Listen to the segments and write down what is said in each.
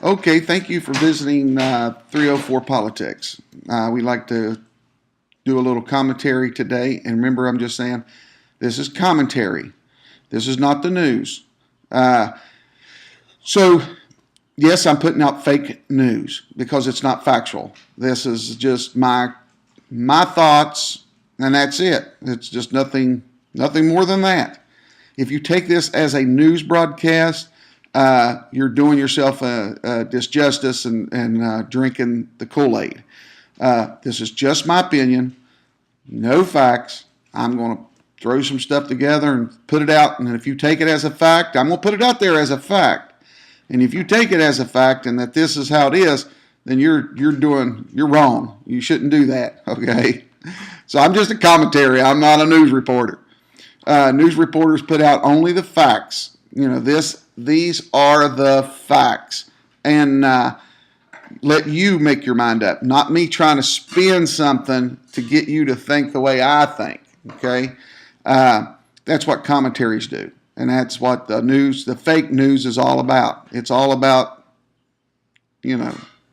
Okay, thank you for visiting 304 Politics. We like to do a little commentary today. And remember, I'm just saying this is commentary, this is not the news. Uh, so, yes, I'm putting out fake news because it's not factual. This is just my thoughts, and that's it. It's just nothing more than that. If you take this as a news broadcast, you're doing yourself a disjustice and drinking the Kool-Aid. This is just my opinion, no facts. I'm going to throw some stuff together and put it out. And if you take it as a fact, I'm going to put it out there as a fact. And if you take it as a fact and that this is how it is, then you're wrong. You shouldn't do that. Okay. So I'm just a commentary. I'm not a news reporter. News reporters put out only the facts. These are the facts, and let you make your mind up. Not me trying to spin something to get you to think the way I think. Okay, that's what commentaries do, and that's what the fake news is all about. It's all about,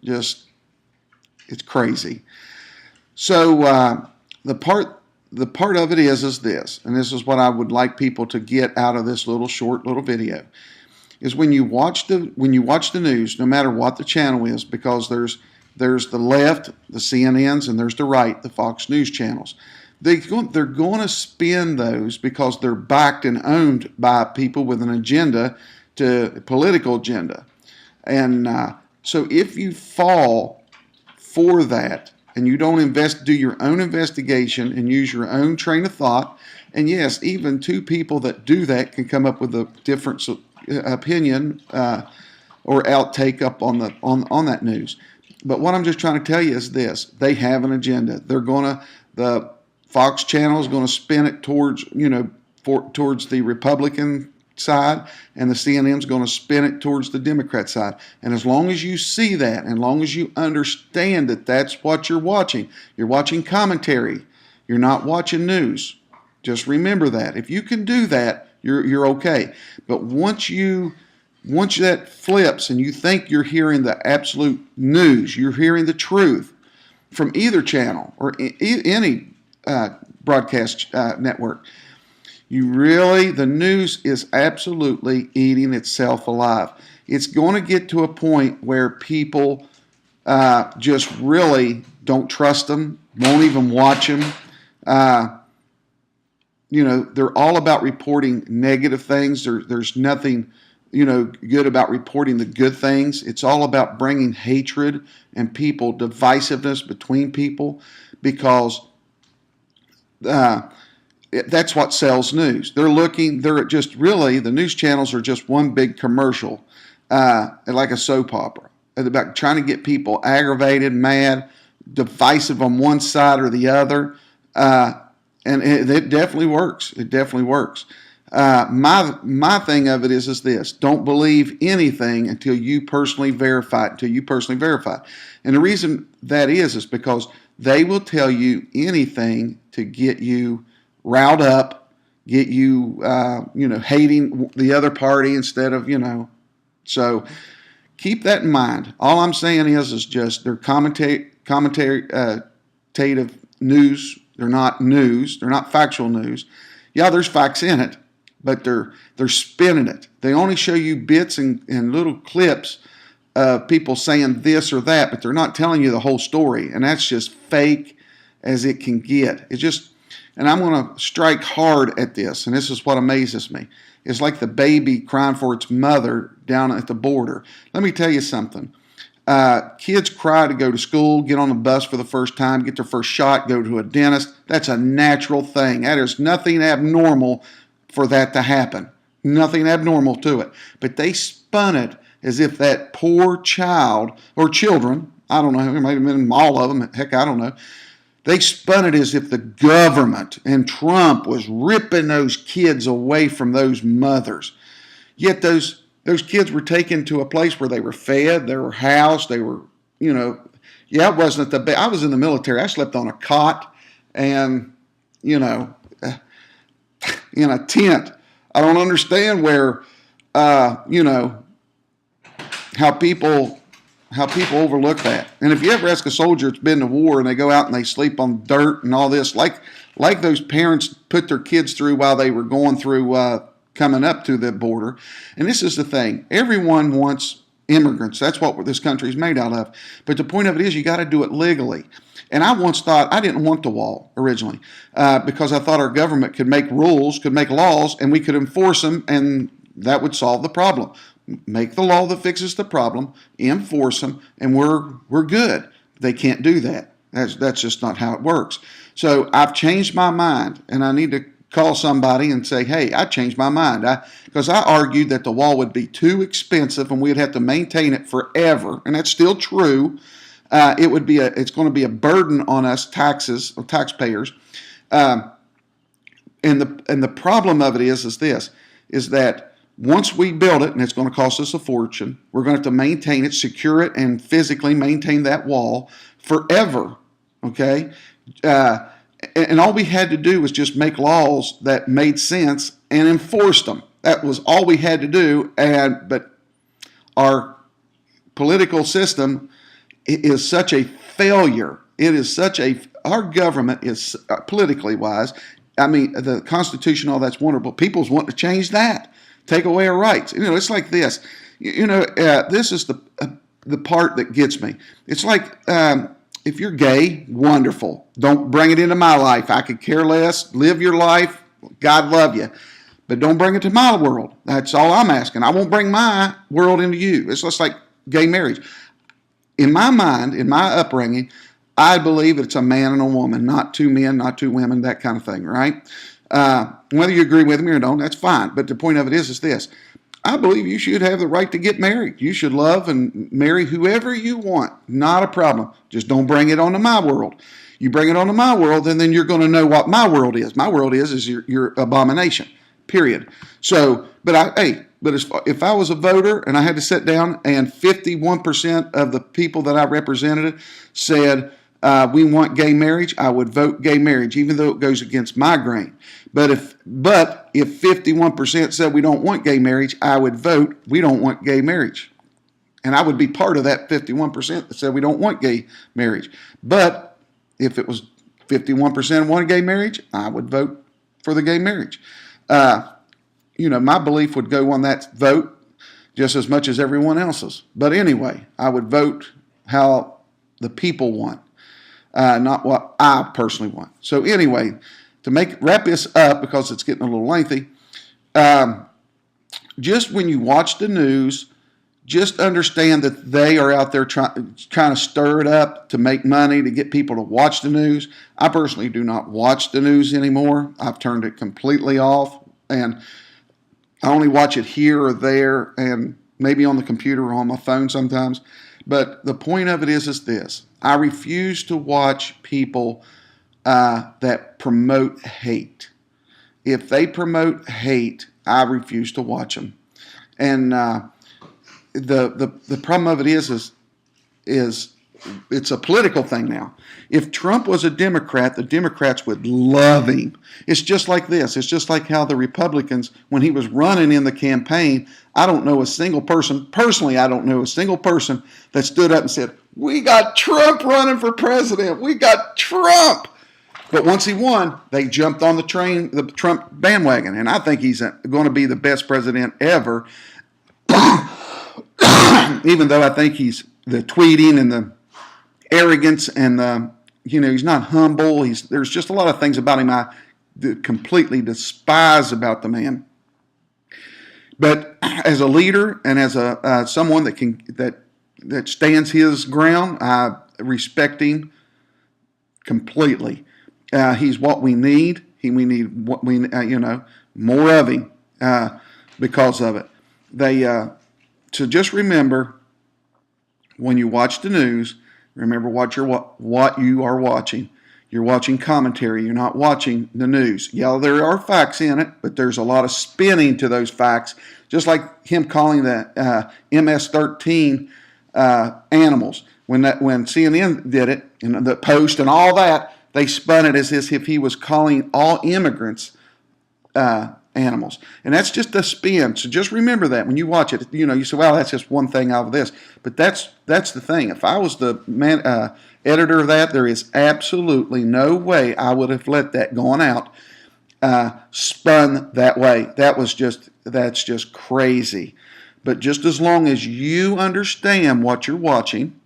just it's crazy. So the part of it is this, and this is what I would like people to get out of this short little video, is when you watch the news, no matter what the channel is, because there's the left, the CNNs, and there's the right, the Fox News channels. They're going to spin those because they're backed and owned by people with an agenda, a political agenda, and so if you fall for that, and you don't do your own investigation and use your own train of thought, and yes, even two people that do that can come up with a different opinion or outtake up on that news. But what I'm just trying to tell you is this: they have an agenda. The Fox channel is going to spin it towards towards the Republican side, and the CNN is going to spin it towards the Democrat side. And as long as you see that, and as long as you understand that that's what you're watching commentary. You're not watching news. Just remember that. If you can do that, you're okay. But once that flips and you think you're hearing the absolute news, you're hearing the truth from either channel or any broadcast network, the news is absolutely eating itself alive. It's going to get to a point where people just really don't trust them, won't even watch them. They're all about reporting negative things. There's nothing, good about reporting the good things. It's all about bringing hatred and divisiveness between people, because that's what sells news. The news channels are just one big commercial, like a soap opera, about trying to get people aggravated, mad, divisive on one side or the other, and it definitely works. It definitely works. My thing of it is this: don't believe anything until you personally verify it. And the reason that is because they will tell you anything to get you riled up, get you, hating the other party instead of, So keep that in mind. All I'm saying is just they're commentative news. They're not news. They're not factual news. Yeah, there's facts in it, but they're spinning it. They only show you bits and little clips of people saying this or that, but they're not telling you the whole story, and that's just fake as it can get. And I'm going to strike hard at this, and this is what amazes me. It's like the baby crying for its mother down at the border. Let me tell you something. Kids cry to go to school, get on the bus for the first time, get their first shot, go to a dentist. That's a natural thing. That is nothing abnormal for that to happen. Nothing abnormal to it. But they spun it as if that poor child, or children, I don't know, it might have been all of them, heck, I don't know. They spun it as if the government and Trump was ripping those kids away from those mothers. Yet those kids were taken to a place where they were fed, they were housed, they were, it wasn't I was in the military. I slept on a cot and, in a tent. I don't understand where, how people overlook that. And if you ever ask a soldier that's been to war and they go out and they sleep on dirt and all this, like those parents put their kids through while they were going through coming up to the border. And this is the thing: everyone wants immigrants. That's what this country is made out of. But the point of it is, you got to do it legally. And I once thought I didn't want the wall originally because I thought our government could make rules, could make laws, and we could enforce them, and that would solve the problem. Make the law that fixes the problem, enforce them, and we're good. They can't do that. That's just not how it works. So I've changed my mind, and I need to call somebody and say, hey, I changed my mind. Because I argued that the wall would be too expensive and we'd have to maintain it forever, and that's still true. It's going to be a burden on us taxpayers. And the problem of it is that once we build it, and it's going to cost us a fortune, we're going to have to maintain it, secure it, and physically maintain that wall forever. Okay? And all we had to do was just make laws that made sense and enforce them. That was all we had to do. But our political system is such a failure. Our government is politically wise. I mean, the Constitution, all that's wonderful. People's wanting to change that, take away our rights. It's like this. This is the part that gets me. It's like if you're gay, wonderful. Don't bring it into my life. I could care less. Live your life. God love you. But don't bring it to my world. That's all I'm asking. I won't bring my world into you. It's just like gay marriage. In my mind, in my upbringing, I believe it's a man and a woman, not two men, not two women, that kind of thing, right? Whether you agree with me or don't, that's fine. But the point of it is this. I believe you should have the right to get married. You should love and marry whoever you want. Not a problem. Just don't bring it onto my world. You bring it onto my world, and then you're going to know what my world is. My world is your abomination, period. So, but if I was a voter and I had to sit down and 51% of the people that I represented said we want gay marriage, I would vote gay marriage, even though it goes against my grain. But if 51% said we don't want gay marriage, I would vote we don't want gay marriage. And I would be part of that 51% that said we don't want gay marriage. But if it was 51% wanted gay marriage, I would vote for the gay marriage. My belief would go on that vote just as much as everyone else's. But anyway, I would vote how the people want, not what I personally want. So anyway, to wrap this up, because it's getting a little lengthy, just when you watch the news, just understand that they are out there trying to stir it up to make money, to get people to watch the news. I personally do not watch the news anymore. I've turned it completely off, and I only watch it here or there, and maybe on the computer or on my phone sometimes. But the point of it is this. I refuse to watch people that promote hate. If they promote hate, I refuse to watch them. And the problem of it is it's a political thing now. If Trump was a Democrat, the Democrats would love him. It's just like this. It's just like how the Republicans, when he was running in the campaign, I don't know a single person, personally I don't know a single person that stood up and said, we got Trump running for president. We got Trump. But once he won, they jumped on the Trump bandwagon. And I think he's going to be the best president ever. Even though I think he's the tweeting and the arrogance and he's not humble. There's just a lot of things about him I completely despise about the man. But as a leader and as someone that stands his ground, I respect him completely. He's what we need. We need what we more of him because of it. So just remember, when you watch the news, remember what you are watching. You're watching commentary. You're not watching the news. Yeah, there are facts in it, but there's a lot of spinning to those facts. Just like him calling the MS-13 animals. When CNN did it, and the Post and all that, they spun it as if he was calling all immigrants animals. And that's just a spin. So just remember that when you watch it. You say, well, that's just one thing out of this. But that's the thing. If I was the editor of that, there is absolutely no way I would have let that gone out spun that way. That's just crazy. But just as long as you understand what you're watching,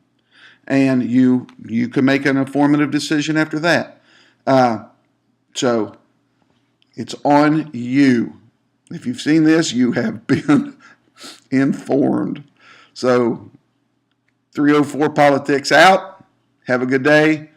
and you can make an informative decision after that. So it's on you. If you've seen this, you have been informed. So 304 Politics out. Have a good day.